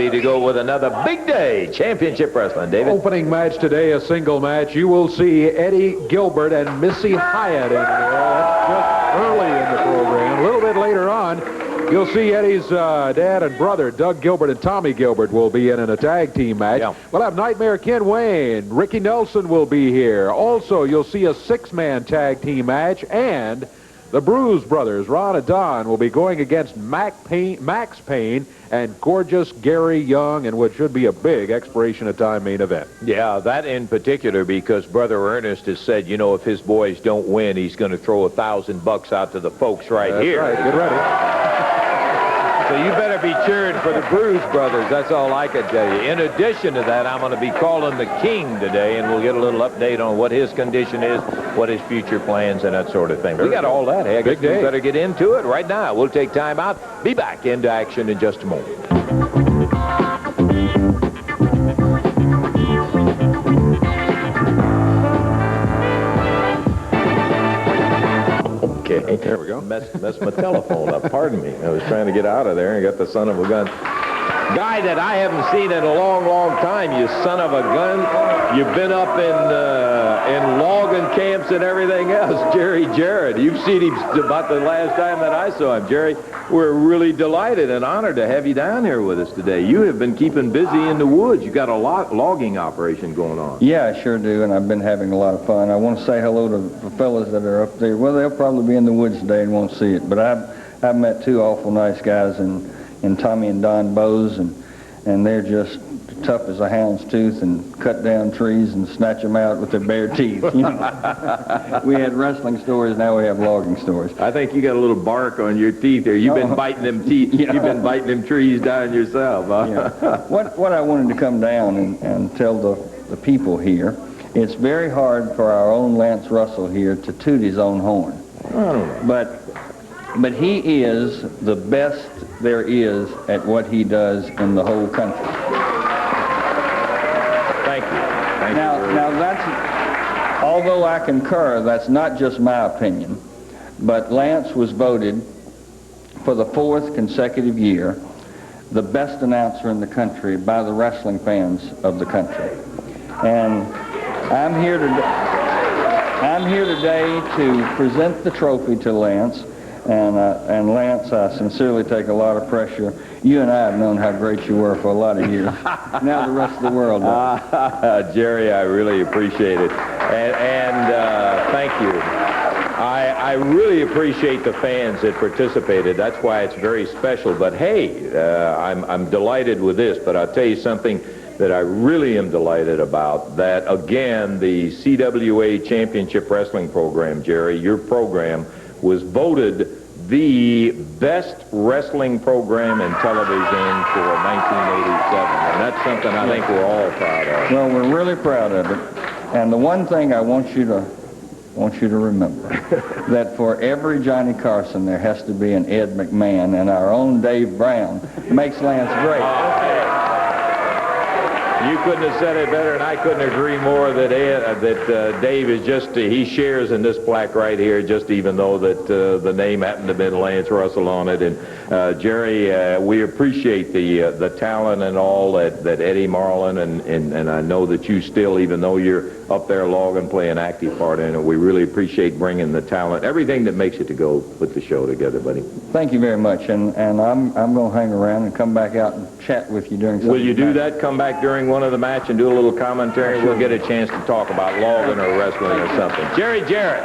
ready to go with another big day championship wrestling. David? Opening match today, a single match. You will see Eddie Gilbert and Missy Hyatt in there. That's just early in the program. A little bit later on, you'll see Eddie's dad and brother, Doug Gilbert and Tommy Gilbert, will be in a tag team match. Yeah. We'll have Nightmare Ken Wayne. Ricky Nelson will be here. Also, you'll see a six-man tag team match, and the Bruise Brothers, Ron and Don, will be going against Max Payne and gorgeous Gary Young in what should be a big expiration of time main event. Yeah, that in particular because Brother Ernest has said, you know, if his boys don't win, he's going to throw $1,000 out to the folks right here. That's right. Get ready. So you better be cheering for the Bruise Brothers. That's all I can tell you. In addition to that, I'm going to be calling the King today, and we'll get a little update on what his condition is, what his future plans, and that sort of thing. We got all that. Hey, I guess we better get into it right now. We'll take time out. Be back into action in just a moment. Okay, there we go. Messed my telephone up. Pardon me. I was trying to get out of there and got the son of a gun. Guy that I haven't seen in a long, long time, you son of a gun. You've been up in logging camps and everything else, Jerry Jarrett. You've seen him about the last time that I saw him. Jerry, we're really delighted and honored to have you down here with us today. You have been keeping busy in the woods. You got a logging operation going on. Yeah, I sure do, and I've been having a lot of fun. I want to say hello to the fellas that are up there. Well, they'll probably be in the woods today and won't see it, but I've met two awful nice guys in Tommy and Don Bowes, and they're just tough as a hound's tooth and cut down trees and snatch them out with their bare teeth. You know? We had wrestling stories, now we have logging stories. I think you got a little bark on your teeth there. You've been biting them teeth. Yeah. You've been biting them trees down yourself, huh? Yeah. What I wanted to come down and tell the people here, it's very hard for our own Lance Russell here to toot his own horn. But he is the best there is at what he does in the whole country. Thank you. Now that's, although I concur, that's not just my opinion, but Lance was voted for the 4th consecutive year the best announcer in the country by the wrestling fans of the country. And I'm here today to present the trophy to Lance. And Lance, I sincerely take a lot of pressure. You and I have known how great you were for a lot of years. Now the rest of the world does. Jerry, I really appreciate it. And thank you. I really appreciate the fans that participated. That's why it's very special. But hey, I'm delighted with this. But I'll tell you something that I really am delighted about. That, again, the CWA Championship Wrestling Program, Jerry, your program, was voted the best wrestling program in television for 1987. And that's something I think we're all proud of. Well, we're really proud of it. And the one thing I want you to remember, that for every Johnny Carson, there has to be an Ed McMahon, and our own Dave Brown makes Lance great. You couldn't have said it better, and I couldn't agree more that Dave is just, he shares in this plaque right here, just even though that the name happened to have been Lance Russell on it. And Jerry, we appreciate the talent and all that Eddie, Marlin, and I know that you still, even though you're up there logging, play an active part in it, we really appreciate bringing the talent, everything that makes it to go put the show together, buddy. Thank you very much, and I'm going to hang around and come back out and chat with you during. Will you do that? Come back during one of the match and do a little commentary. Sure. We'll get a chance to talk about logging or wrestling or something. Jerry Jarrett.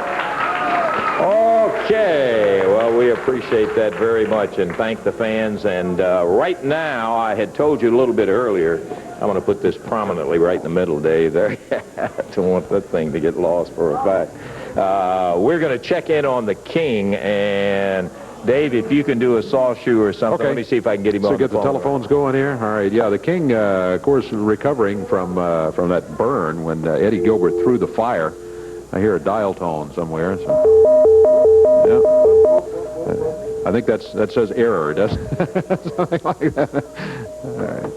Okay. Well, we appreciate that very much and thank the fans. And right now, I had told you a little bit earlier, I'm going to put this prominently right in the middle, Dave. There. Don't want that thing to get lost for a fact. We're going to check in on the King, and Dave, if you can do a saw shoe or something, let me see if I can get him on the phone. So get the telephones going here. All right, yeah, the King, of course, recovering from that burn when Eddie Gilbert threw the fire. I hear a dial tone somewhere. So, yeah, I think that says error, doesn't it? Something like that. All right.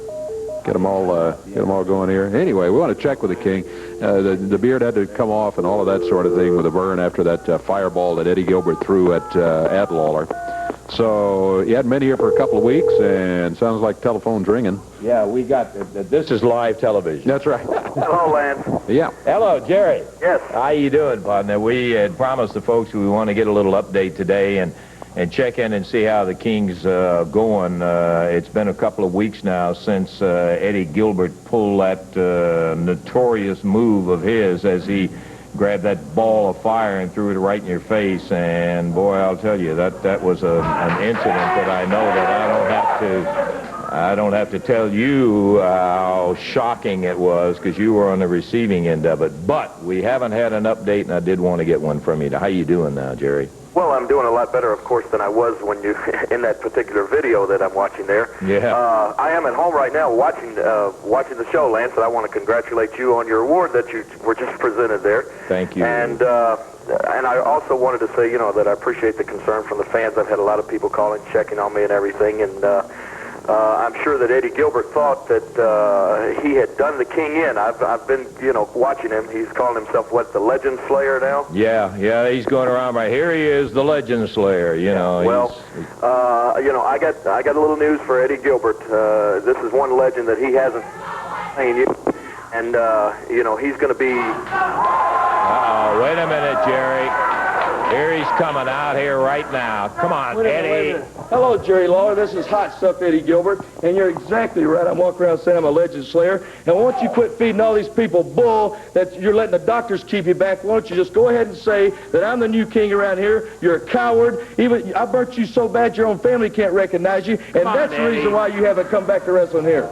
Get them all going here. Anyway, we want to check with the King. The beard had to come off and all of that sort of thing with the burn after that fireball that Eddie Gilbert threw at Lawler. So he hadn't been here for a couple of weeks, and sounds like telephone's ringing. Yeah, we got, this is live television. That's right. Hello, Lance. Yeah. Hello, Jerry. Yes. How you doing, partner? We had promised the folks we want to get a little update today and check in and see how the King's going. It's been a couple of weeks now since Eddie Gilbert pulled that notorious move of his as he grabbed that ball of fire and threw it right in your face. And boy, I'll tell you, that was an incident that I know that I don't have to tell you how shocking it was, because you were on the receiving end of it. But we haven't had an update, and I did want to get one from you. How you doing now, Jerry? Well, I'm doing a lot better, of course, than I was when you in that particular video that I'm watching there. Yeah. I am at home right now watching the show, Lance, and I want to congratulate you on your award that you were just presented there. Thank you. And I also wanted to say, that I appreciate the concern from the fans. I've had a lot of people calling, checking on me and everything, and I'm sure that Eddie Gilbert thought that he had done the King in. I've been, watching him. He's calling himself, the Legend Slayer now? Yeah, he's going around right here. He is the Legend Slayer, Well, I got a little news for Eddie Gilbert. This is one legend that he hasn't seen you, and he's going to be. Wait a minute, Jerry. Here he's coming out here right now. Come on, Eddie. Hello, Jerry Lawler. This is Hot Stuff Eddie Gilbert, and you're exactly right. I'm walking around saying I'm a Legend Slayer, and why don't you quit feeding all these people bull that you're letting the doctors keep you back? Why don't you just go ahead and say that I'm the new king around here? You're a coward. Even I burnt you so bad your own family can't recognize you, and that's the reason why you haven't come back to wrestling here.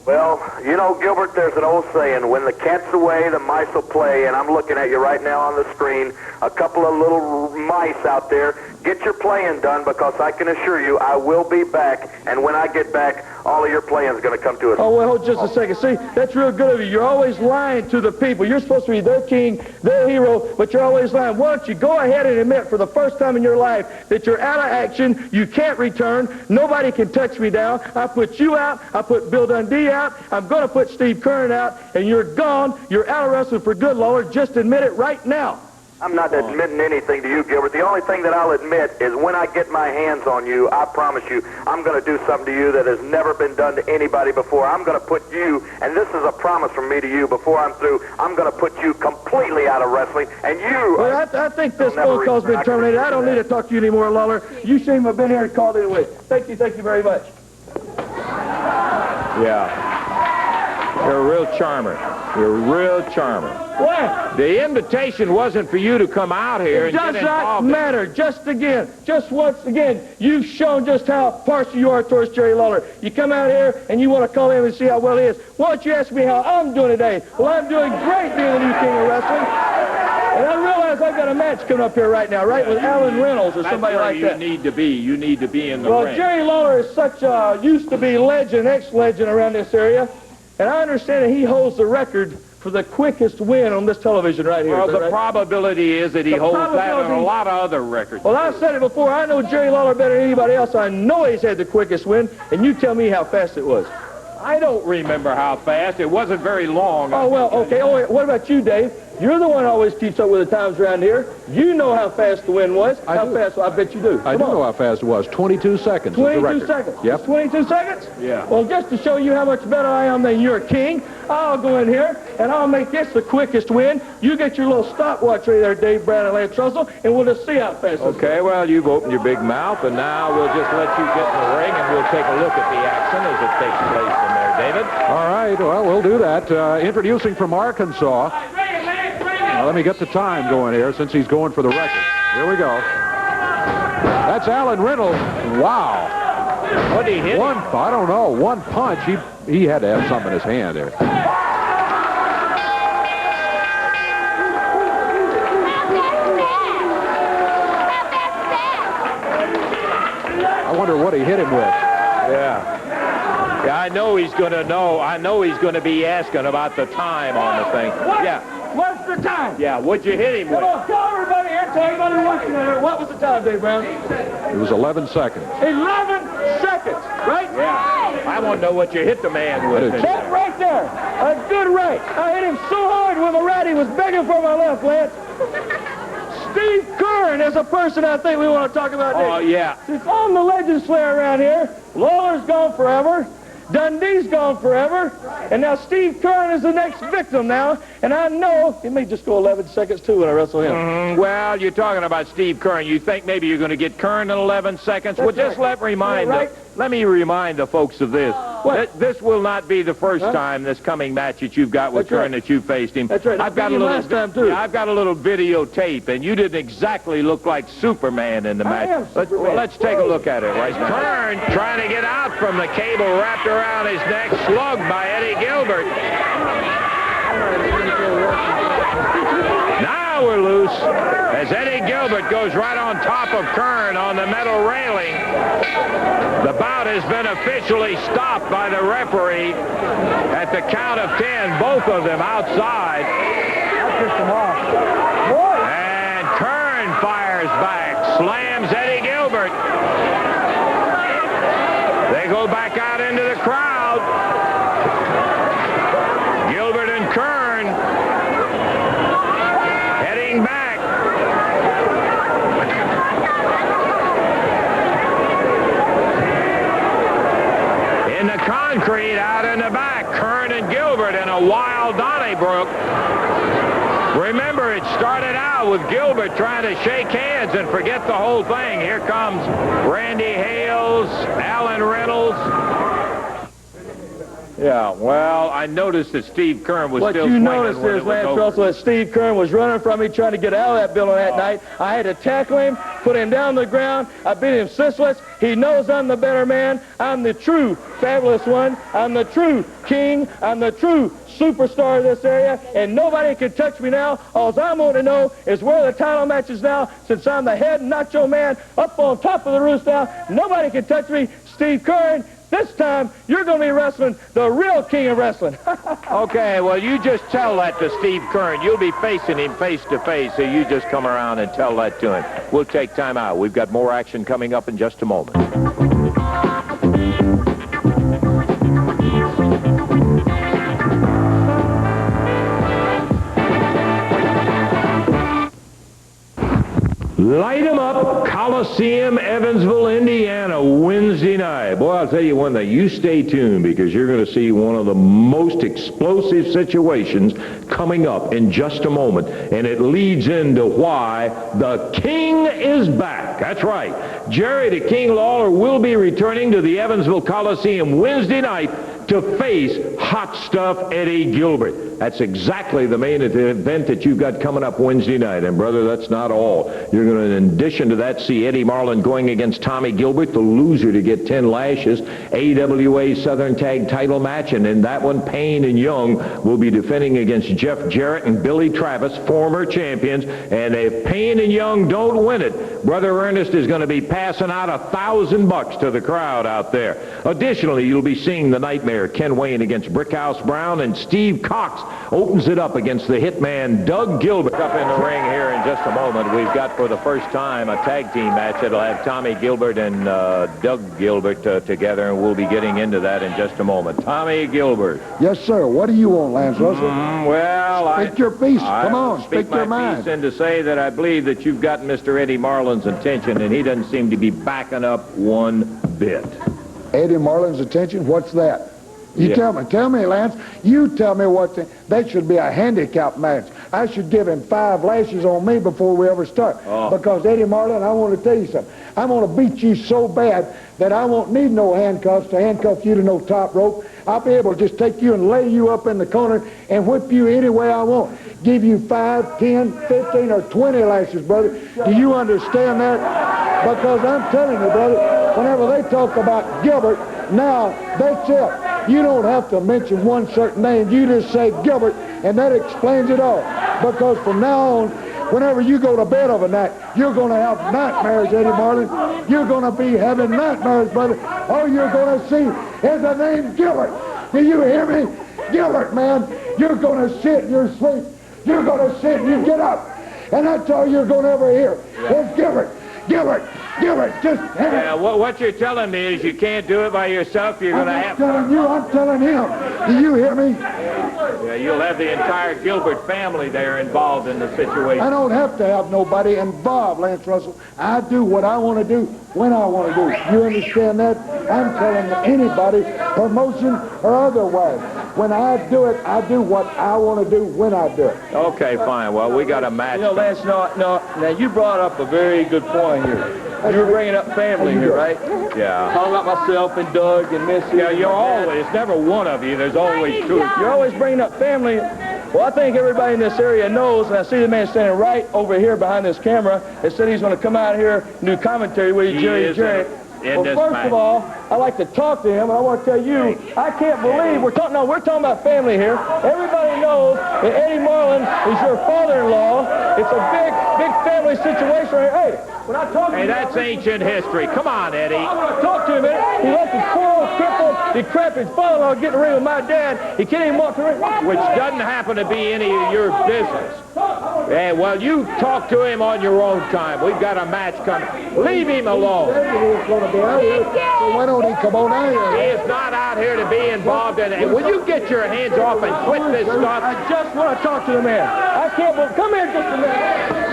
Well, Gilbert, there's an old saying, when the cat's away, the mice will play, and I'm looking at you right now on the screen, a couple of little mice out there. Get your playing done, because I can assure you I will be back, and when I get back, all of your playing is going to come to us. Oh, well, hold just a second. See, that's real good of you. You're always lying to the people. You're supposed to be their king, their hero, but you're always lying. Why don't you go ahead and admit for the first time in your life that you're out of action, you can't return, nobody can touch me down. I put you out, I put Bill Dundee out, I'm going to put Steve Keirn out, and you're gone. You're out of wrestling for good, Lawler. Just admit it right now. I'm not admitting anything to you, Gilbert. The only thing that I'll admit is when I get my hands on you, I promise you, I'm going to do something to you that has never been done to anybody before. I'm going to put you, and this is a promise from me to you before I'm through, I'm going to put you completely out of wrestling, and you... Well, I think this phone call's been terminated. I don't need to talk to you anymore, Lawler. You shouldn't have been here and called anyway. Thank you very much. Yeah. You're a real charmer. You're a real charmer. What? The invitation wasn't for you to come out here and It get does not involved. matter. Just once again, you've shown just how partial you are towards Jerry Lawler. You come out here and you want to call him and see how well he is. Why don't you ask me how I'm doing today? Well, I'm doing great being the new king of wrestling. And I realize I've got a match coming up here right now, right, with Alan Reynolds or somebody like that. You need to be. You need to be in the Well, ring. Jerry Lawler is such a used-to-be legend, ex-legend around this area. And I understand that he holds the record for the quickest win on this television right here. Well, Is that the right? probability is that he holds that and a lot of other records. Well, I've said it before. I know Jerry Lawler better than anybody else. I know he's had the quickest win, and you tell me how fast it was. I don't remember how fast. It wasn't very long. Oh, well, okay. Oh, what about you, Dave? You're the one who always keeps up with the times around here. You know how fast the win was. How fast? I bet you do. I do know how fast it was. 22 seconds was the 22 record. seconds. Yep. 22 seconds? Yeah. Well, just to show you how much better I am than your king, I'll go in here and I'll make this the quickest win. You get your little stopwatch right there, Dave Brown and Lance Russell, and we'll just see how fast this Okay, well, you've opened your big mouth, and now we'll just let you get in the ring, and we'll take a look at the action as it takes place in there, David. All right, well, we'll do that. Introducing from Arkansas. Now, let me get the time going here since he's going for the record. Here we go. That's Alan Reynolds. Wow. What did he hit? I don't know. One punch. He had to have something in his hand there. I wonder what he hit him with. Yeah. Yeah, I know he's going to know. I know he's going to be asking about the time on the thing. What? Yeah. What's the time? Yeah, what'd you hit him Come with? on, tell everybody here, tell everybody watching here. What was the time, Dave Brown? It was 11 seconds. 11 seconds, right? Yeah. I want to know what you hit the man with. That right there, a good right. I hit him so hard with a right, he was begging for my left, Lance. Steve Keirn is a person I think we want to talk about next. Oh, yeah. Since I'm the legend slayer around here, Lawler's gone forever, Dundee's gone forever, and now Steve Keirn is the next victim now, and I know he may just go 11 seconds too when I wrestle him. Well, you're talking about Steve Keirn. You think maybe you're going to get Keirn in 11 seconds? Well, just let me remind the folks of this. This will not be the first time this coming match that you've got with Keirn that you faced him. That's right. I've got a little last time too. Yeah, I've got a little videotape, and you didn't exactly look like Superman in the match. Let's take a look at it right now. Keirn trying to get out from the cable wrapped around his neck, slugged by Eddie Gilbert. Now we're loose as Eddie Gilbert goes right on top of Keirn on the metal railing. The bout has been officially stopped by the referee at the count of 10, both of them outside. And Keirn fires back, slams Eddie Gilbert. They go back out into the crowd. Gilbert and Keirn heading back. In the concrete out in the back, Keirn and Gilbert in a wild Donnybrook. Remember, it started out with Gilbert trying to shake hands and forget the whole thing. Here comes Randy Hales, Alan Reynolds. Yeah, well, I noticed that Steve Keirn was still swinging. What you noticed is, Lance Russell, that Steve Keirn was running from me, trying to get out of that building that night. I had to tackle him, put him down on the ground. I beat him senseless. He knows I'm the better man. I'm the true fabulous one. I'm the true king. I'm the true superstar of this area, and nobody can touch me now. All I'm going to know is where the title match is now, since I'm the head macho man up on top of the roof now. Nobody can touch me. Steve Keirn, this time you're going to be wrestling the real king of wrestling. Okay, well, you just tell that to Steve Keirn. You'll be facing him face to face, so you just come around and tell that to him. We'll take time out. We've got more action coming up in just a moment. Light 'em up, Coliseum, Evansville, Indiana, Wednesday night. Boy, I'll tell you one thing. You stay tuned, because you're going to see one of the most explosive situations coming up in just a moment. And it leads into why the King is back. That's right. Jerry the King Lawler will be returning to the Evansville Coliseum Wednesday night to face Hot Stuff Eddie Gilbert. That's exactly the main event that you've got coming up Wednesday night. And, brother, that's not all. You're going to, in addition to that, see Eddie Marlin going against Tommy Gilbert, the loser to get 10 lashes, AWA Southern Tag title match. And in that one, Payne and Young will be defending against Jeff Jarrett and Billy Travis, former champions. And if Payne and Young don't win it, Brother Ernest is going to be passing out $1,000 to the crowd out there. Additionally, you'll be seeing the Nightmare, Ken Wayne, against Brickhouse Brown, and Steve Cox opens it up against the hitman Doug Gilbert. Up in the ring here in just a moment, we've got for the first time a tag team match that'll have Tommy Gilbert and Doug Gilbert together, and we'll be getting into that in just a moment. Tommy Gilbert. Yes, sir. What do you want, Lance Russell? Well, speak your piece. Come on, speak your mind. And to say that I believe that you've got Mr. Eddie Marlin's attention, and he doesn't seem to be backing up one bit. Eddie Marlin's attention? What's that? You tell me, Lance. You tell me that should be a handicap match. I should give him 5 lashes on me before we ever start. Because Eddie Marlin, I want to tell you something. I'm going to beat you so bad that I won't need no handcuffs to handcuff you to no top rope. I'll be able to just take you and lay you up in the corner and whip you any way I want. Give you 5, 10, 15, or 20 lashes, brother. Do you understand that? Because I'm telling you, brother, whenever they talk about Gilbert, now that's it. You don't have to mention one certain name. You just say Gilbert, and that explains it all. Because from now on, whenever you go to bed of a night, you're going to have nightmares, Eddie Marlin. You're going to be having nightmares, brother. All you're going to see is the name Gilbert. Do you hear me? Gilbert, man. You're going to sit in your sleep. You're going to sit and you get up. And that's all you're going to ever hear is Gilbert. Gilbert, Gilbert, just have it. Yeah, what you're telling me is you can't do it by yourself. You're going to have... I'm telling you, I'm telling him. Do you hear me? Yeah, you'll have the entire Gilbert family there involved in the situation. I don't have to have nobody involved, Lance Russell. I do what I want to do when I want to do. You understand that? I'm telling anybody, promotion or otherwise, when I do it, I do what I want to do when I do it. Okay, fine. Well, we got a match. You know, Lance, now you brought up a very good point here. You were bringing up family here, right? Yeah. Talking about myself and Doug and Missy. Yeah, you're always, it's never one of you. There's always two. You're always bringing up family. Well, I think everybody in this area knows, and I see the man standing right over here behind this camera that said he's going to come out here and do commentary with you, Jerry Jarrett. Well, first of all, I like to talk to him, and I want to tell you, I can't believe we're talking about family here. Everybody knows that Eddie Marlin is your father-in-law. It's a big family situation right here. Hey, when I talk to Hey, you, that's ancient history. Come on, Eddie. I'm going to talk to him, man. He let this poor old crippled, decrepit father-in-law get in the ring with my dad. He can't even walk the ring. Which doesn't happen to be any of your business. Yeah, well, you talk to him on your own time. We've got a match coming. Leave him alone. He's going to be out here, so why don't he come on out He here? is not out here to be involved in it. Will you get your hands off and quit this stuff? I just want to talk to the man. I can't believe. Come here just a minute.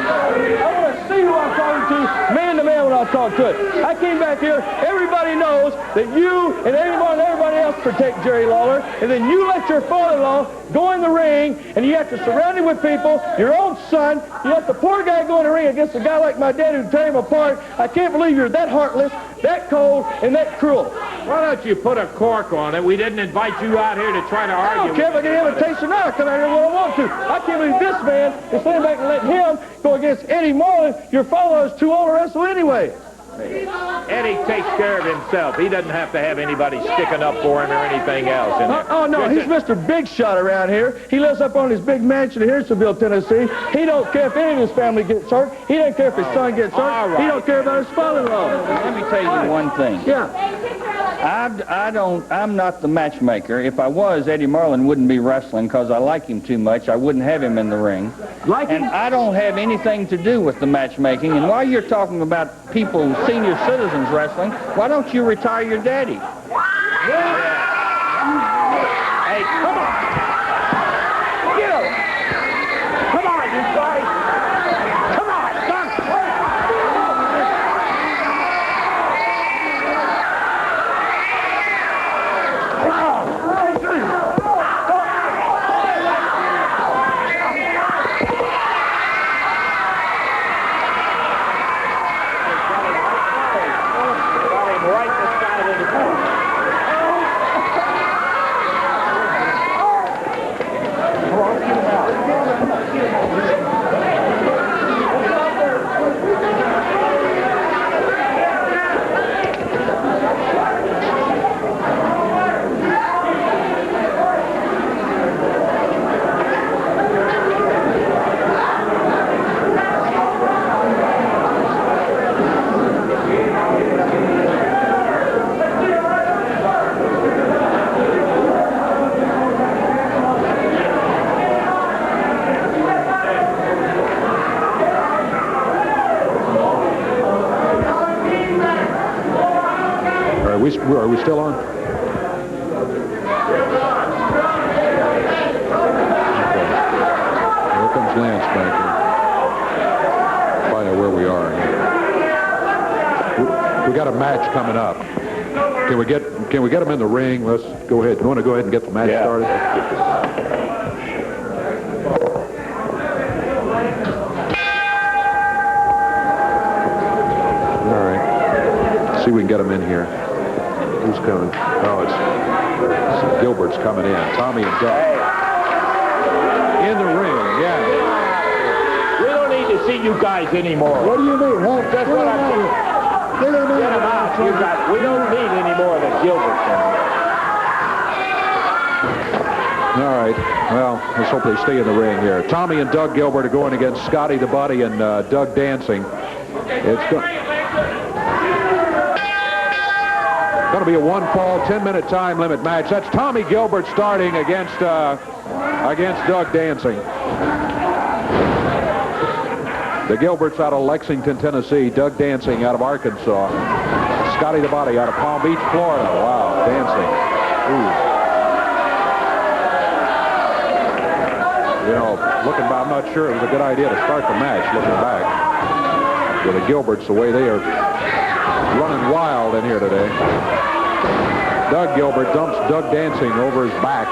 I want to see who I'm talking to, man to man when I talk to it. I came back here. Everybody knows that you and everybody else protect Jerry Lawler, and then you let your father-in-law go in the ring, and you have to surround him with people, your own son. You let the poor guy go in the ring against a guy like my dad who'd tear him apart. I can't believe you're that heartless, that cold, and that cruel. Why don't you put a cork on it? We didn't invite you out here to try to I argue. don't care if I get an invitation or not. I come out here when I want to. I can't believe this man is standing back and letting him go against Eddie Marlin. Your father is too old to wrestle anyway. Eddie takes care of himself. He doesn't have to have anybody sticking up for him or anything else. Oh, no, he's Mr. Big Shot around here. He lives up on his big mansion in Harrisonville, Tennessee. He don't care if any of his family gets hurt. He doesn't care if his son gets hurt. All right. He don't care about his father-in-law. Let me tell you one thing. Yeah. I'm not the matchmaker. If I was, Eddie Marlin wouldn't be wrestling because I like him too much. I wouldn't have him in the ring. And I don't have anything to do with the matchmaking. And while you're talking about people, senior citizens wrestling, why don't you retire your daddy? Hey, come on. Get him. Come on, you guys. Come on, son. Are we still on? Okay. Here comes Lance back here. Find out where we are. We got a match coming up. Can we get him in the ring? Let's go ahead. You want to go ahead and get the match started? All right. See if we can get him in here. Who's coming? Oh, it's Gilbert's coming in. Tommy and Doug. In the ring, yeah. We don't need to see you guys anymore. What do you mean, huh? That's what I'm saying. Get him Get him out. You guys. We don't need any more of the Gilberts in here. All right. Well, let's hope they stay in the ring here. Tommy and Doug Gilbert are going against Scotty The Body and Doug Dansing. It's going to be a one-fall, 10-minute time limit match. That's Tommy Gilbert starting against Doug Dansing. The Gilberts out of Lexington, Tennessee. Doug Dansing out of Arkansas. Scotty The Body out of Palm Beach, Florida. Wow, Dansing. Ooh. You know, looking back, I'm not sure it was a good idea to start the match, looking back. With the Gilberts, the way they are running wild in here today. Doug Gilbert dumps Doug Dansing over his back.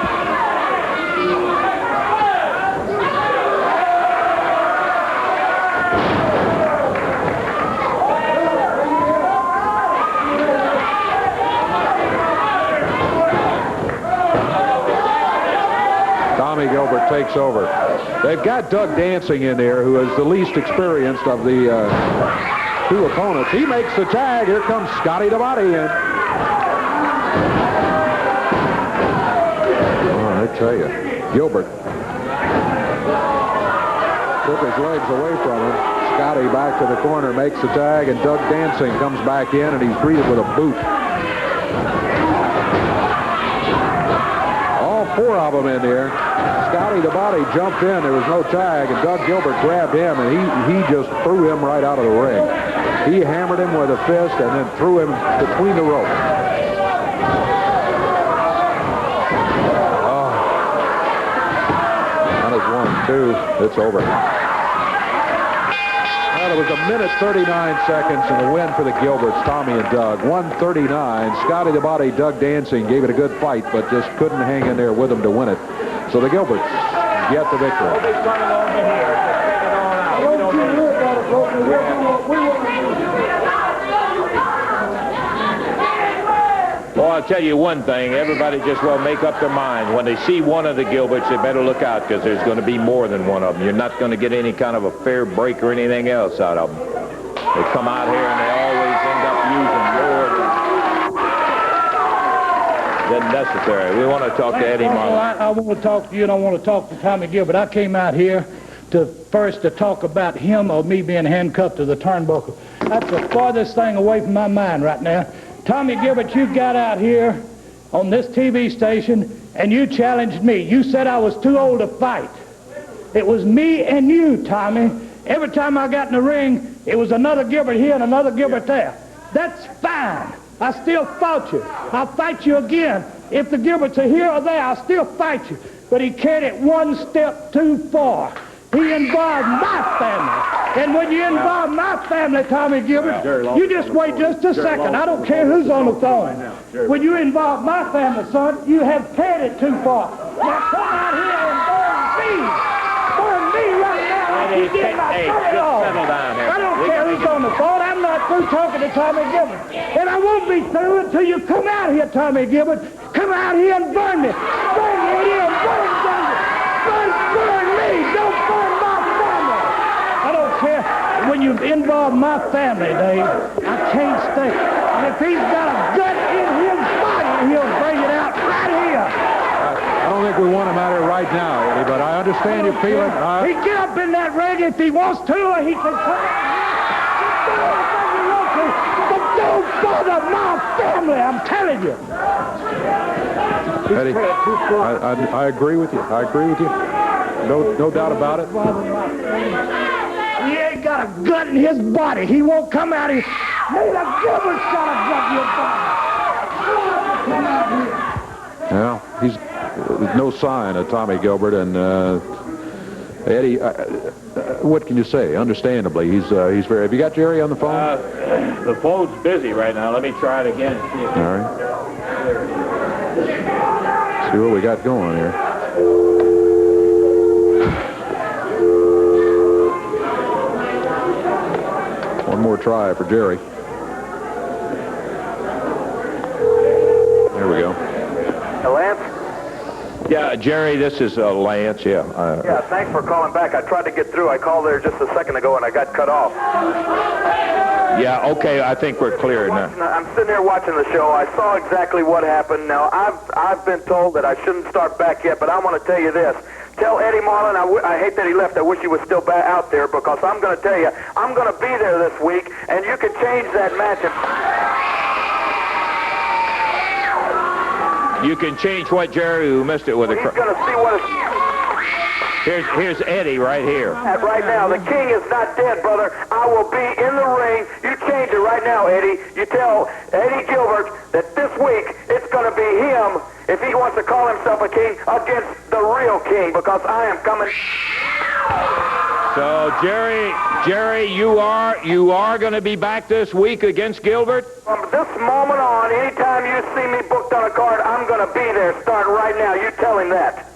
Tommy Gilbert takes over. They've got Doug Dansing in there, who is the least experienced of the two opponents. He makes the tag. Here comes Scotty The Body in. Oh, I tell you, Gilbert took his legs away from him. Scotty back to the corner, makes the tag, and Doug Dansing comes back in, and he's greeted with a boot. All four of them in there. Scotty The Body jumped in. There was no tag, and Doug Gilbert grabbed him, and he just threw him right out of the ring. He hammered him with a fist and then threw him between the ropes. Oh. That is 1, 2. It's over. Well, it was 1:39 seconds, and the win for the Gilberts, Tommy and Doug. 1:39. Scotty The Body, Doug Dansing gave it a good fight, but just couldn't hang in there with him to win it. So the Gilberts get the victory. Well, I'll tell you one thing. Everybody just will make up their mind. When they see one of the Gilberts, they better look out, because there's going to be more than one of them. You're not going to get any kind of a fair break or anything else out of them. They come out here and they always end up using more than necessary. We want to talk to Eddie Marlin. I want to talk to you, and I want to talk to Tommy Gilbert. I came out here to talk about him or me being handcuffed to the turnbuckle. That's the farthest thing away from my mind right now. Tommy Gilbert, you got out here on this TV station, and you challenged me. You said I was too old to fight. It was me and you, Tommy. Every time I got in the ring, it was another Gilbert here and another Gilbert there. That's fine. I still fought you. I'll fight you again. If the Gilberts are here or there, I'll still fight you. But he carried it one step too far. He involved my family. And when you involve my family, Tommy Gilbert, you just wait just a second. I don't care who's on the phone. When you involve my family, son, you have carried it too far. Now come out here and burn me. Burn me right now like you did my son off. I don't care who's on the phone. I'm not through talking to Tommy Gilbert. And I won't be through until you come out here, Tommy Gilbert. Come out here and burn me. Burn me here and burn me. Burn me. Don't burn my family. I don't care. When you involve my family, Dave, I can't stay. And if he's got a gut in his body, he'll bring it out right here. I don't think we want him out here right now, Eddie, but I understand your feeling. He can get up in that ring if he wants to, or he can come out here. But don't bother my family, I'm telling you. Eddie, I agree with you. I agree with you. No doubt about it. He ain't got a gut in his body. He won't come out here. Neither Gilbert's got a gut in your body. Well, there's no sign of Tommy Gilbert, and Eddie, what can you say? Understandably, he's very. Have you got Jerry on the phone? The phone's busy right now. Let me try it again. All right. See what we got going here. One more try for Jerry. There we go. Lance? Yeah, Jerry, this is Lance. Yeah. Yeah, thanks for calling back. I tried to get through. I called there just a second ago, and I got cut off. Yeah, okay, I think we're clear now. I'm sitting here watching the show. I saw exactly what happened. Now, I've been told that I shouldn't start back yet, but I want to tell you this. Tell Eddie Marlin, I hate that he left. I wish he was still out there, because I'm going to tell you, I'm going to be there this week, and you can change that match. You can change what, Jerry, who missed it with He's going to see what it's... Here's Eddie right here. Right now, the king is not dead, brother. I will be in the ring. You change it right now, Eddie. You tell Eddie Gilbert that this week it's going to be him, if he wants to call himself a king, against the real king, because I am coming. So, Jerry, you are going to be back this week against Gilbert? From this moment on, anytime you see me booked on a card, I'm going to be there starting right now. You tell him that.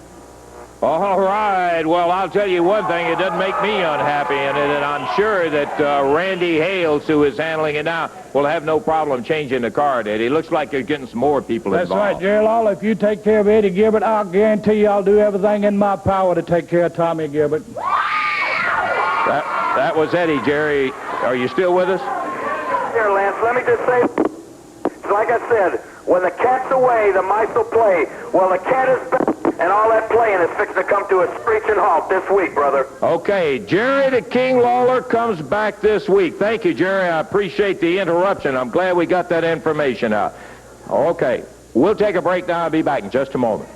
All right. Well, I'll tell you one thing. It doesn't make me unhappy in it, and I'm sure that Randy Hales, who is handling it now, will have no problem changing the card, Eddie. Looks like you're getting some more people That's involved. right, Jerry Lawler. If you take care of Eddie Gilbert, I'll guarantee you I'll do everything in my power to take care of Tommy Gilbert. That was Eddie. Jerry, are you still with us? Here, Lance, let me just say, like I said, when the cat's away, the mice will play. Well, the cat is back, and all that playing is fixing to come to a screeching halt this week, brother. Okay, Jerry the King Lawler comes back this week. Thank you, Jerry. I appreciate the interruption. I'm glad we got that information out. Okay, we'll take a break now. I'll be back in just a moment.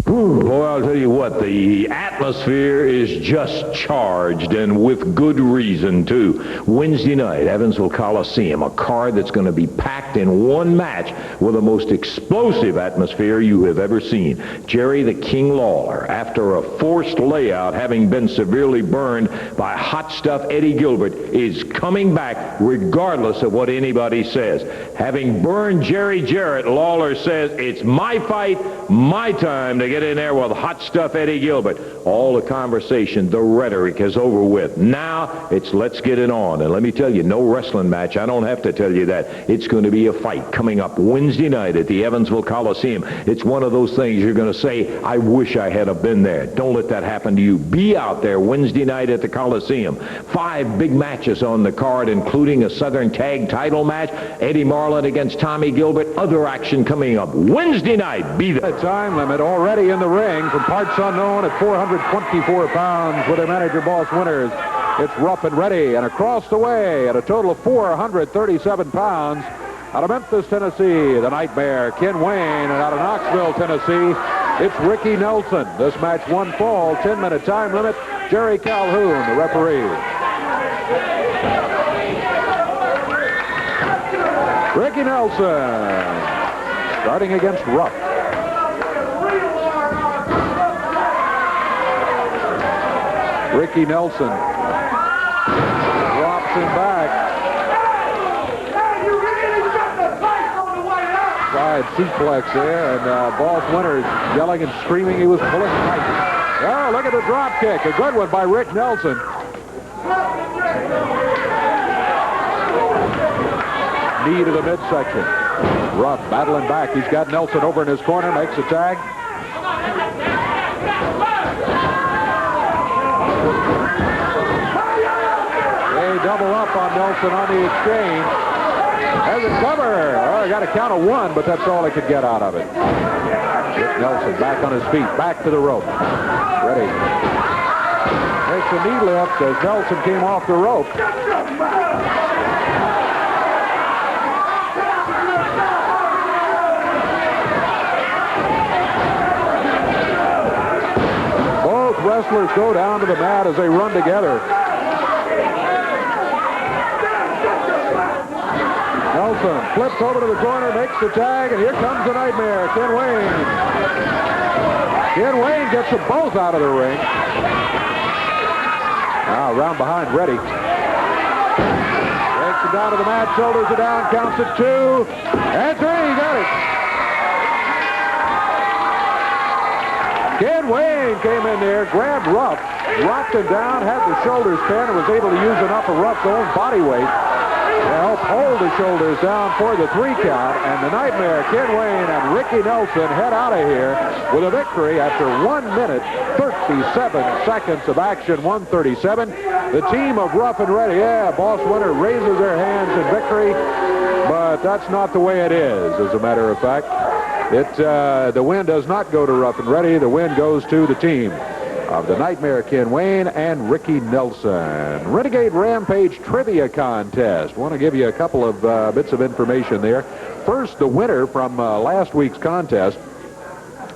Boy, I'll tell you what, the atmosphere is just charged, and with good reason, too. Wednesday night, Evansville Coliseum, a card that's going to be packed in one match with the most explosive atmosphere you have ever seen. Jerry the King Lawler, after a forced layout, having been severely burned by hot stuff Eddie Gilbert, is coming back regardless of what anybody says. Having burned Jerry Jarrett, Lawler says, it's my fight, my time to get in there with hot stuff Eddie Gilbert. All the conversation, the rhetoric is over with. Now it's let's get it on. And let me tell you, no wrestling match. I don't have to tell you that. It's going to be a fight coming up Wednesday night at the Evansville Coliseum. It's one of those things you're going to say, I wish I had been there. Don't let that happen to you. Be out there Wednesday night at the Coliseum. 5 big matches on the card, including a Southern Tag title match. Eddie Marlin against Tommy Gilbert. Other action coming up Wednesday night. Be there. The time limit already in the ring from parts unknown at 424 pounds with their manager, Boss Winters. It's Rough and Ready, and across the way at a total of 437 pounds out of Memphis, Tennessee, the Nightmare, Ken Wayne, and out of Knoxville, Tennessee, it's Ricky Nelson. This match 1 fall, 10-minute time limit. Jerry Calhoun, the referee. Ricky Nelson starting against Rough. Ricky Nelson drops him back. Side suplex there, and Boss Winters yelling and screaming he was pulling tight. Oh, look at the drop kick. A good one by Rick Nelson. Knee to the midsection. Rough battling back. He's got Nelson over in his corner, makes a tag. They double up on Nelson on the exchange. There's a cover. Oh, he got a count of 1, but that's all he could get out of it. Rick Nelson back on his feet, back to the rope. Ready. Makes a knee lift as Nelson came off the rope. Both wrestlers go down to the mat as they run together. Nelson flips over to the corner, makes the tag, and here comes the Nightmare, Ken Wayne. Ken Wayne gets them both out of the ring. Now around behind, Ready. Takes him down to the mat, shoulders are down, counts it 2, and 3, got it. Ken Wayne came in there, grabbed Ruff, dropped him down, had the shoulders pinned, and was able to use enough of Ruff's own body weight to help hold the shoulders down for the 3 count, and the Nightmare, Ken Wayne, and Ricky Nelson head out of here with a victory after 1 minute, 37 seconds of action, 137. The team of Rough and Ready, Boss Winter raises their hands in victory, but that's not the way it is, as a matter of fact. The win does not go to Rough and Ready. The win goes to the team of the Nightmare, Ken Wayne, and Ricky Nelson. Renegade Rampage Trivia Contest. Want to give you a couple of bits of information there. First, the winner from last week's contest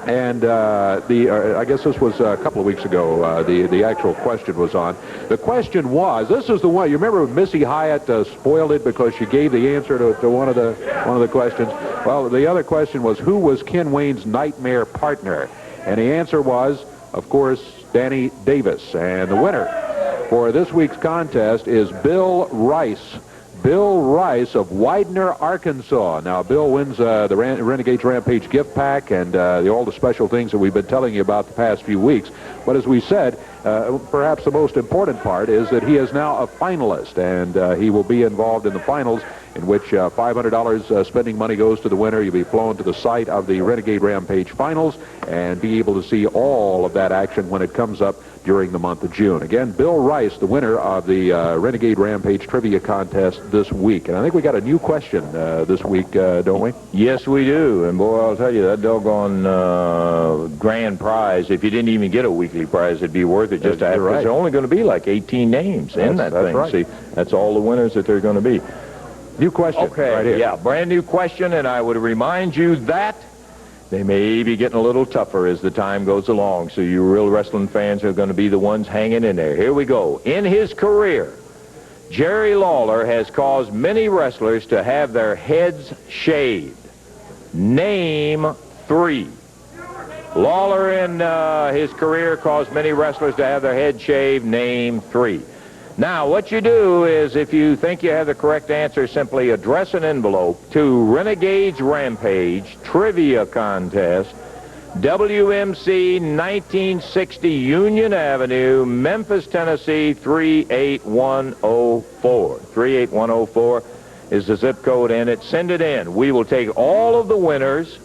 And I guess this was a couple of weeks ago, the actual question was on. The question was, this is the one, you remember Missy Hyatt spoiled it because she gave the answer to one of the questions? Well, the other question was, who was Ken Wayne's nightmare partner? And the answer was, of course, Danny Davis. And the winner for this week's contest is Bill Rice. Bill Rice of Widener, Arkansas. Now, Bill wins the Renegades Rampage gift pack and all the special things that we've been telling you about the past few weeks. But as we said, perhaps the most important part is that he is now a finalist, and he will be involved in the finals, in which $500 spending money goes to the winner. You'll be flown to the site of the Renegade Rampage finals and be able to see all of that action when it comes up during the month of June. Again, Bill Rice, the winner of the Renegade Rampage Trivia Contest this week. And I think we got a new question this week, don't we? Yes, we do. And boy, I'll tell you, that doggone grand prize, if you didn't even get a weekly prize, it'd be worth it just to have. There's only going to be like 18 names in that thing. Right. See, that's all the winners that there are going to be. New question. Okay, right here. Yeah, brand new question, and I would remind you that they may be getting a little tougher as the time goes along, so you real wrestling fans are going to be the ones hanging in there. Here we go. In his career, Jerry Lawler has caused many wrestlers to have their heads shaved. Name 3. Lawler in his career caused many wrestlers to have their heads shaved. Name 3. Now, what you do is, if you think you have the correct answer, simply address an envelope to Renegades Rampage Trivia Contest, WMC 1960 Union Avenue, Memphis, Tennessee 38104. 38104 is the zip code in it. Send it in. We will take all of the winners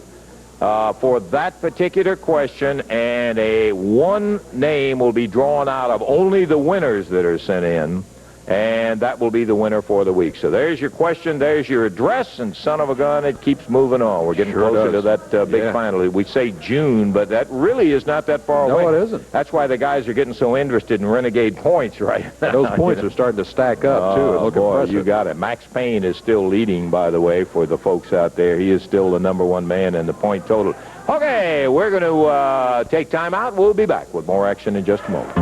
for that particular question, and one name will be drawn out of only the winners that are sent in, and that will be the winner for the week. So there's your question, there's your address, and son of a gun, it keeps moving on. We're getting closer to that big final. We say June, but that really is not that far away. No, it isn't. That's why the guys are getting so interested in Renegade points right now. Those points are starting to stack up, too. Oh, boy, you got it. Max Payne is still leading, by the way, for the folks out there. He is still the #1 man in the point total. Okay, we're going to take time out. We'll be back with more action in just a moment.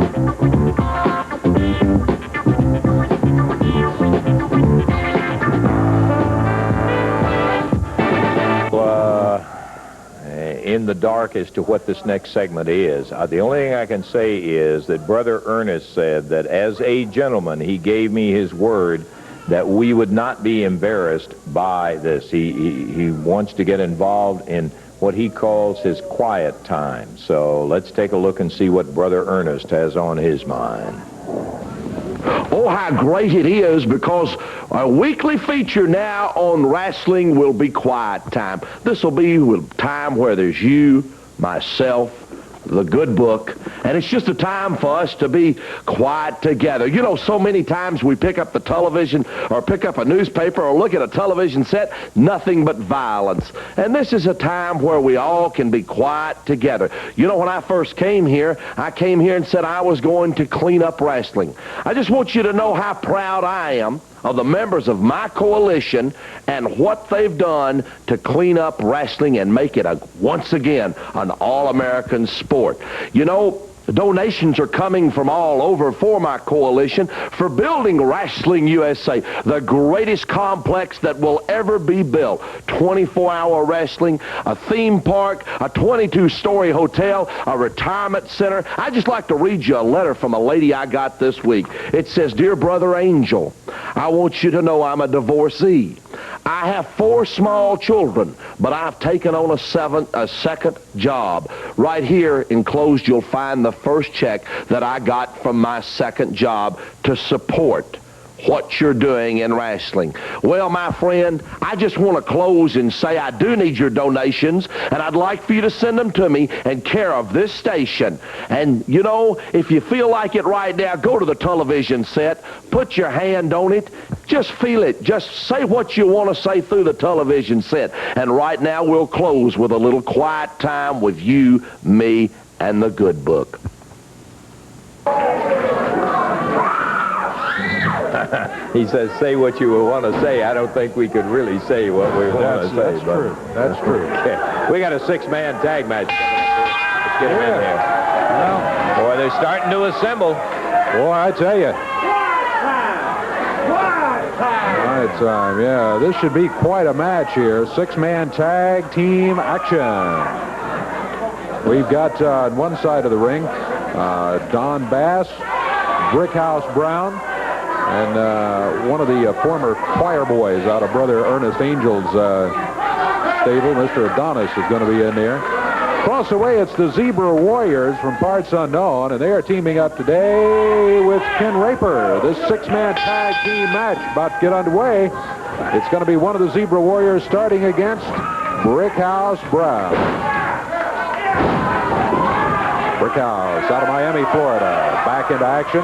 In the dark as to what this next segment is. The only thing I can say is that Brother Ernest said that as a gentleman, he gave me his word that we would not be embarrassed by this. He wants to get involved in what he calls his quiet time. So let's take a look and see what Brother Ernest has on his mind. Oh, how great it is, because our weekly feature now on wrestling will be Quiet Time. This will be a time where there's you, myself, the good book, and it's just a time for us to be quiet together. You know, so many times we pick up the television or pick up a newspaper or look at a television set, nothing but violence. And this is a time where we all can be quiet together. You know, when I first came here, I came here and said I was going to clean up wrestling. I just want you to know how proud I am of the members of my coalition and what they've done to clean up wrestling and make it, once again, an all-American sport. You know, donations are coming from all over for my coalition for building Wrestling USA, the greatest complex that will ever be built. 24-hour wrestling, a theme park, a 22-story hotel, a retirement center. I'd just like to read you a letter from a lady I got this week. It says, "Dear Brother Angel, I want you to know I'm a divorcee. I have 4 small children, but I've taken on a second job. Right here enclosed, you'll find the first check that I got from my second job to support what you're doing in wrestling." Well, my friend, I just want to close and say I do need your donations, and I'd like for you to send them to me in care of this station. And, you know, if you feel like it right now, go to the television set, put your hand on it, just feel it, just say what you want to say through the television set. And right now we'll close with a little quiet time with you, me, and the good book. He says, say what you want to say. I don't think we could really say what we want to say. That's true. That's true. Okay. We got a 6-man tag match. get him in there. Well, Boy, they're starting to assemble. boy, I tell you. Quiet time, yeah. This should be quite a match here. Six-man tag team action. We've got on one side of the ring, Don Bass, Brickhouse Brown, and one of the former choir boys out of Brother Ernest Angel's stable, Mr. Adonis, is going to be in there. Across the way, it's the Zebra Warriors from parts unknown, and they are teaming up today with Ken Raper. This six-man tag team match about to get underway. It's going to be one of the Zebra Warriors starting against Brickhouse Brown. Brickhouse out of Miami, Florida. Back into action.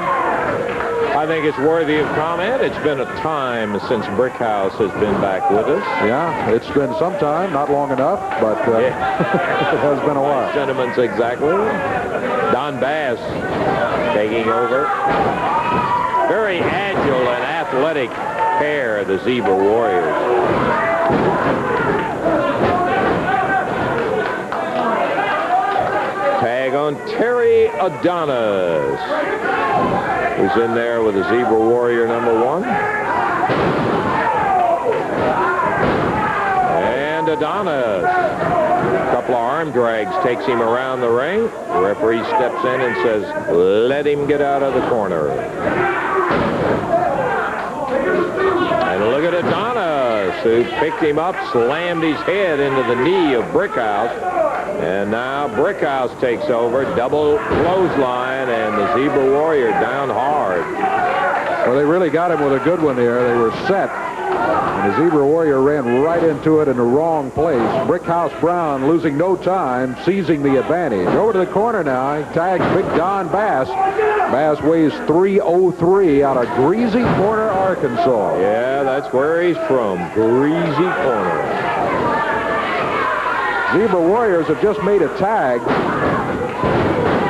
I think it's worthy of comment. It's been a time since Brickhouse has been back with us. Yeah, it's been some time, not long enough, but it has been a while. Sentiments exactly. Don Bass taking over. Very agile and athletic pair, the Zebra Warriors. Tag on Terry Adonis, who's in there with the Zebra Warrior #1. And Adonis, a couple of arm drags, takes him around the ring. The referee steps in and says, let him get out of the corner. And look at Adonis, who picked him up, slammed his head into the knee of Brickhouse. And now Brickhouse takes over, double clothesline, and the Zebra Warrior down hard. Well, they really got him with a good one there. They were set, and the Zebra Warrior ran right into it in the wrong place. Brickhouse Brown losing no time, seizing the advantage. Over to the corner now. He tags Big Don Bass. Bass weighs 303 out of Greasy Corner, Arkansas. Yeah, that's where he's from, Greasy Corner. Zebra Warriors have just made a tag.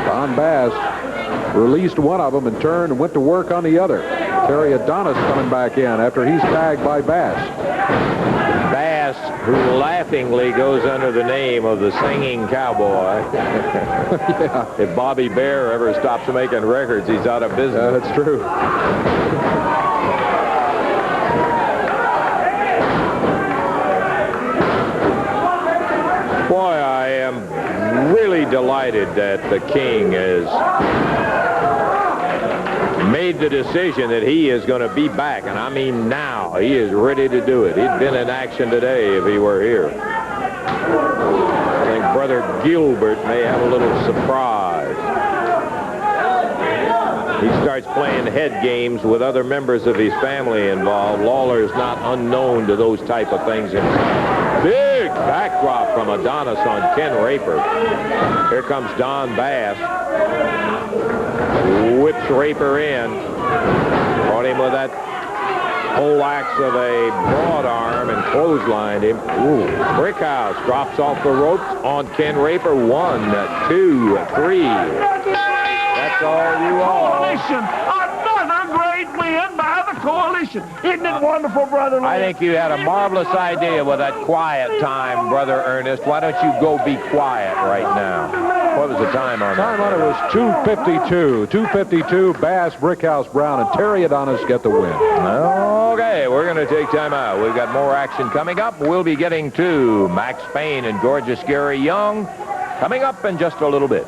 Don Bass released one of them and turned and went to work on the other. Terry Adonis coming back in after he's tagged by Bass. Bass, who laughingly goes under the name of the Singing Cowboy. Yeah. If Bobby Bear ever stops making records, he's out of business. That's true. Boy, I am really delighted that the King has made the decision that he is going to be back, and I mean now. He is ready to do it. He'd been in action today if he were here. I think Brother Gilbert may have a little surprise. He starts playing head games with other members of his family involved. Lawler is not unknown to those type of things himself. Big backdrop from Adonis on Ken Raper. Here comes Don Bass. Whips Raper in. Caught him with that whole axe of a broad arm and clotheslined him. Ooh. Brickhouse drops off the ropes on Ken Raper. 1, 2, 3. That's all you all. Another great win by the coalition. Isn't it wonderful, Brother Lee? I think you had a marvelous idea with that quiet time, Brother Ernest. Why don't you go be quiet right now? What was the time on that? Time on it was 2:52. 2:52, Bass, Brickhouse Brown, and Terry Adonis get the win. Okay, we're going to take time out. We've got more action coming up. We'll be getting to Max Payne and Gorgeous Gary Young coming up in just a little bit.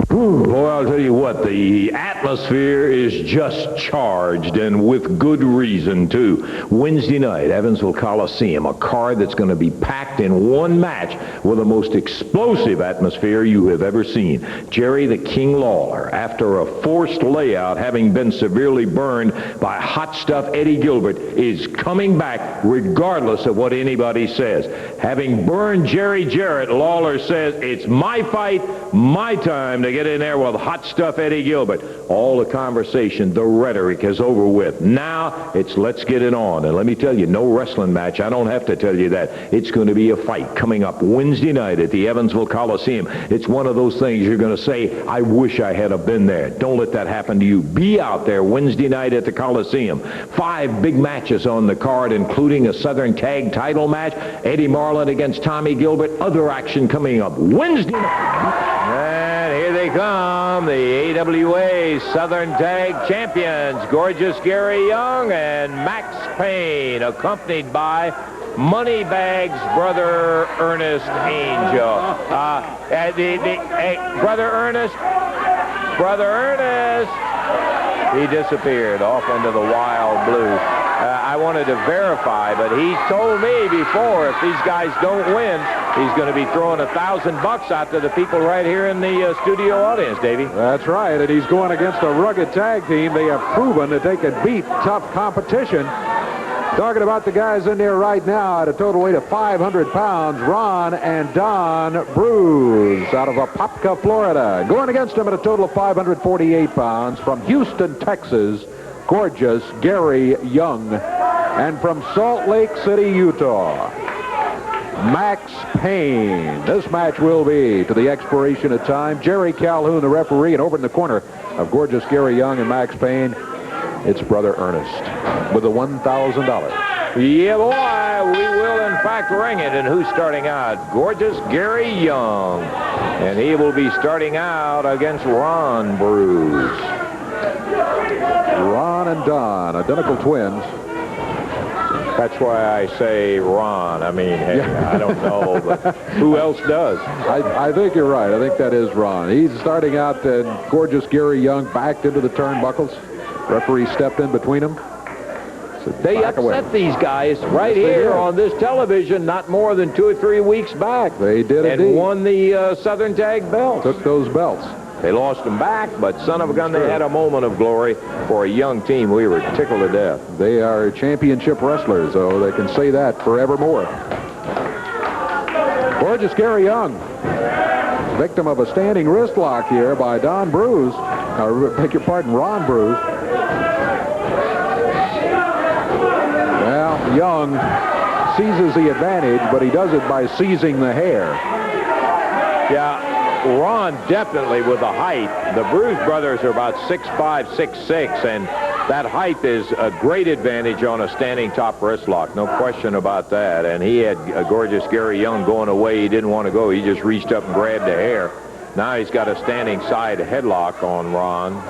Boy, I'll tell you what, the atmosphere is just charged, and with good reason, too. Wednesday night, Evansville Coliseum, a card that's going to be packed in one match with the most explosive atmosphere you have ever seen. Jerry the King Lawler, after a forced layout, having been severely burned by hot stuff Eddie Gilbert, is coming back regardless of what anybody says. Having burned Jerry Jarrett, Lawler says, it's my fight, my time to get it in there with hot stuff Eddie Gilbert. All the conversation, the rhetoric is over with. Now it's let's get it on. And let me tell you, no wrestling match. I don't have to tell you that. It's going to be a fight coming up Wednesday night at the Evansville Coliseum. It's one of those things you're going to say, I wish I had have been there. Don't let that happen to you. Be out there Wednesday night at the Coliseum. 5 big matches on the card, including a Southern Tag title match. Eddie Marlin against Tommy Gilbert. Other action coming up Wednesday night. And here they come, the AWA Southern Tag Champions, Gorgeous Gary Young and Max Payne, accompanied by Moneybags' brother Ernest Angel. Brother Ernest, he disappeared off into the wild blue. I wanted to verify, but he told me before if these guys don't win, he's going to be throwing $1,000 out to the people right here in the studio audience, Davey. That's right, and he's going against a rugged tag team. They have proven that they can beat tough competition. Talking about the guys in there right now at a total weight of 500 pounds, Ron and Don Bruce out of Apopka, Florida. Going against them at a total of 548 pounds from Houston, Texas, Gorgeous Gary Young. And from Salt Lake City, Utah, Max Payne. This match will be to the expiration of time. Jerry Calhoun, the referee, and over in the corner of Gorgeous Gary Young and Max Payne, it's Brother Ernest with the $1,000. Yeah, boy, we will in fact ring it. And who's starting out? Gorgeous Gary Young. And he will be starting out against Ron Bruce. Ron and Don, identical twins. That's why I say Ron. I mean, hey, I don't know, but who else does? I think you're right. I think that is Ron. He's starting out, and Gorgeous Gary Young backed into the turnbuckles. Referee stepped in between them. They upset these guys right here on this television not more than 2 or 3 weeks back. They did and indeed. Won the Southern Tag belts. Took those belts. They lost them back, but son of a gun, they had a moment of glory for a young team. We were tickled to death. They are championship wrestlers, so they can say that forevermore. Gorgeous Gary Young, victim of a standing wrist lock here by Don Bruce. Beg your pardon, Ron Bruce. Well, Young seizes the advantage, but he does it by seizing the hair. Yeah. Ron definitely with the height. The Bruce brothers are about 6'5", 6'6", and that height is a great advantage on a standing top wrist lock. No question about that. And he had a Gorgeous Gary Young going away. He didn't want to go. He just reached up and grabbed the hair. Now he's got a standing side headlock on Ron.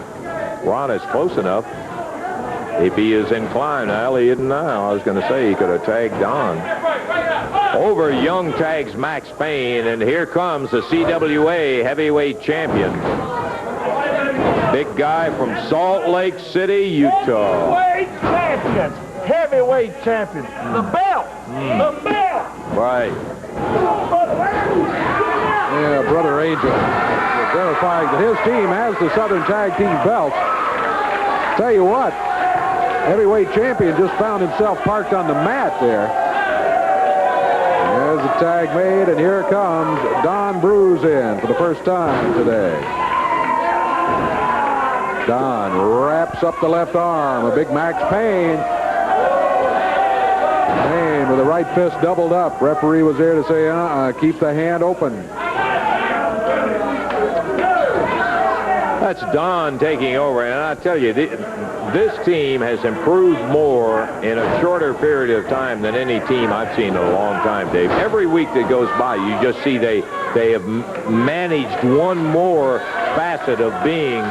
Ron is close enough. If he is inclined, well, he isn't now. I was going to say he could have tagged Don. Over Young tags Max Payne, and here comes the CWA heavyweight champion. Big guy from Salt Lake City, Utah. Heavyweight champions. Heavyweight champions. The belt. The belt. Right. Yeah, Brother Angel verifying that his team has the Southern Tag Team belts. Tell you what, heavyweight champion just found himself parked on the mat there. There's a tag made, and here comes Don Bruce in for the first time today. Don wraps up the left arm. A big Max Payne. Payne with the right fist doubled up. Referee was there to say, keep the hand open. That's Don taking over, and I tell you, this team has improved more in a shorter period of time than any team I've seen in a long time, Dave. Every week that goes by, you just see they have managed one more facet of being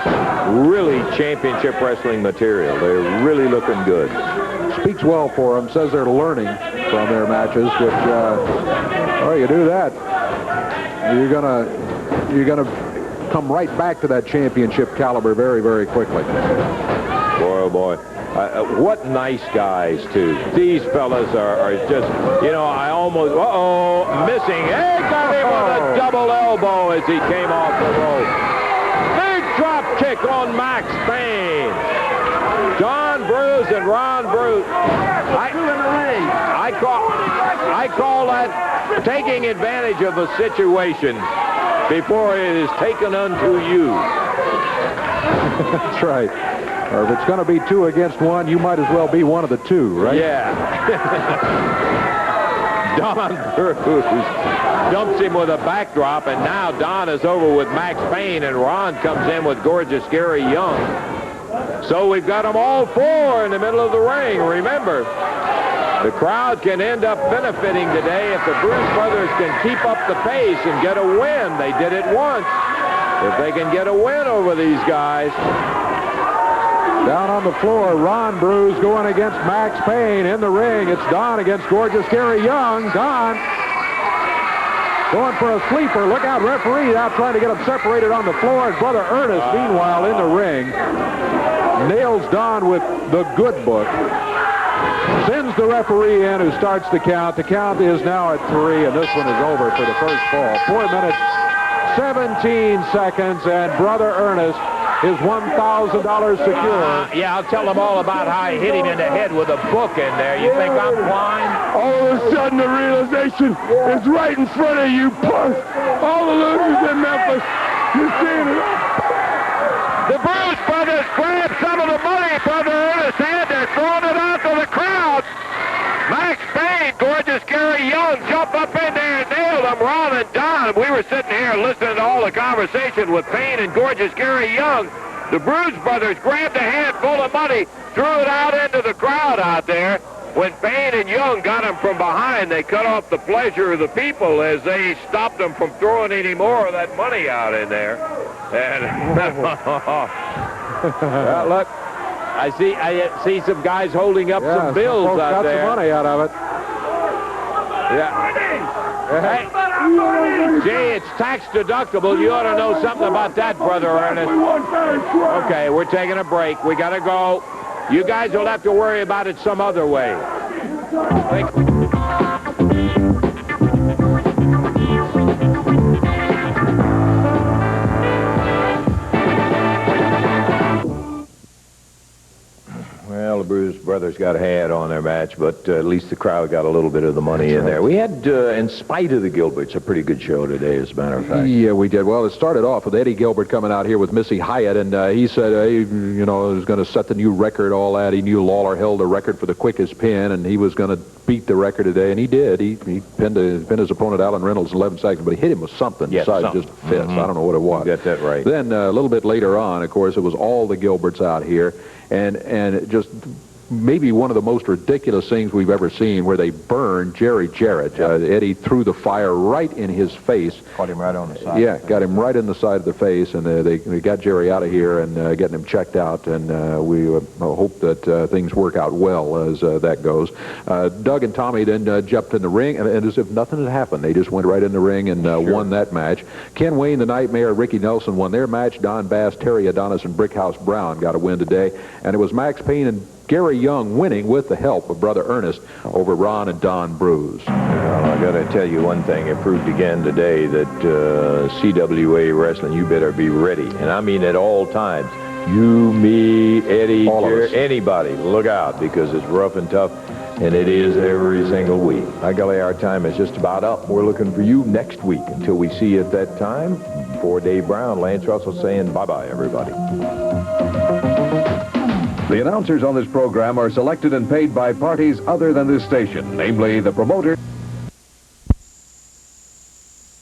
really championship wrestling material. They're really looking good. Speaks well for them. Says they're learning from their matches, which, well, you do that, you're gonna come right back to that championship caliber very, very quickly. Boy, oh boy. What nice guys, too. These fellas are just, you know, I almost, missing. Hey, got him with a double elbow as he came off the rope. Big drop kick on Max Payne. Don Bruce and Ron Bruce. I call that taking advantage of a situation. before it is taken unto you. That's right. Or if it's going to be 2 against 1, you might as well be one of the 2, right? Yeah. Don Bruce dumps him with a backdrop, and now Don is over with Max Payne, and Ron comes in with gorgeous Gary Young. So we've got them all 4 in the middle of the ring. Remember, the crowd can end up benefiting today if the Bruce brothers can keep up the pace and get a win. They did it once. If they can get a win over these guys. Down on the floor, Ron Bruce going against Max Payne. In the ring, it's Don against gorgeous Gary Young. Don going for a sleeper. Look out, referee out trying to get them separated on the floor. And brother Ernest, meanwhile, in the ring, nails Don with the good book. Sends the referee in, who starts the count. The count is now at 3, and this one is over for the first fall. 4 minutes, 17 seconds, and brother Ernest is $1,000 secure. Yeah, I'll tell them all about how I hit him in the head with a book in there. You think I'm blind? All of a sudden, the realization is right in front of you, punk. All the losers in Memphis, you're seeing it. The Bruce brothers grab some of the money brother Ernest had. They're throwing it out to the crowd. Max Payne, gorgeous Gary Young jump up in there and nailed them. Ron and Don. We were sitting here listening to all the conversation with Payne and gorgeous Gary Young. The Bruce brothers grabbed a handful of money, threw it out into the crowd out there. When Payne and Young got him from behind, they cut off the pleasure of the people as they stopped them from throwing any more of that money out in there. And look, I see some guys holding up some bills out there. Got some money out of it. Yeah. Hey, Jay, it's tax deductible. You ought to know something about that, brother Ernest. Okay, we're taking a break. We got to go. You guys will have to worry about it some other way. Thank you. Well, the Bruce brothers got a hat on their match, but at least the crowd got a little bit of the money in there. We had, in spite of the Gilberts, a pretty good show today, as a matter of fact. Yeah, we did. Well, it started off with Eddie Gilbert coming out here with Missy Hyatt, and he said, hey, you know, he was going to set the new record, all that. He knew Lawler held a record for the quickest pin, and he was going to beat the record today, and he did. He pinned his opponent, Alan Reynolds, in 11 seconds, but he hit him with something besides just a fist. I don't know what it was. You got that right. Then a little bit later on, of course, it was all the Gilberts out here, and it just maybe one of the most ridiculous things we've ever seen, where they burned Jerry Jarrett. Eddie threw the fire right in his face. Caught him right on the side. Yeah, got him right in the side of the face, and they got Jerry out of here and getting him checked out, and we hope that things work out well as that goes. Doug and Tommy then jumped in the ring, and as if nothing had happened, they just went right in the ring and won that match. Ken Wayne, the Nightmare, Ricky Nelson won their match. Don Bass, Terry Adonis, and Brickhouse Brown got a win today, and it was Max Payne and Gary Young winning with the help of brother Ernest over Ron and Don Bruce. Well, I got to tell you one thing. It proved again today that CWA wrestling, you better be ready. And I mean at all times. You, me, Eddie, Jerry, anybody, look out, because it's rough and tough, and it is every single week. By golly, our time is just about up. We're looking for you next week. Until we see you at that time, for Dave Brown, Lance Russell saying bye-bye, everybody. The announcers on this program are selected and paid by parties other than this station, namely the promoter.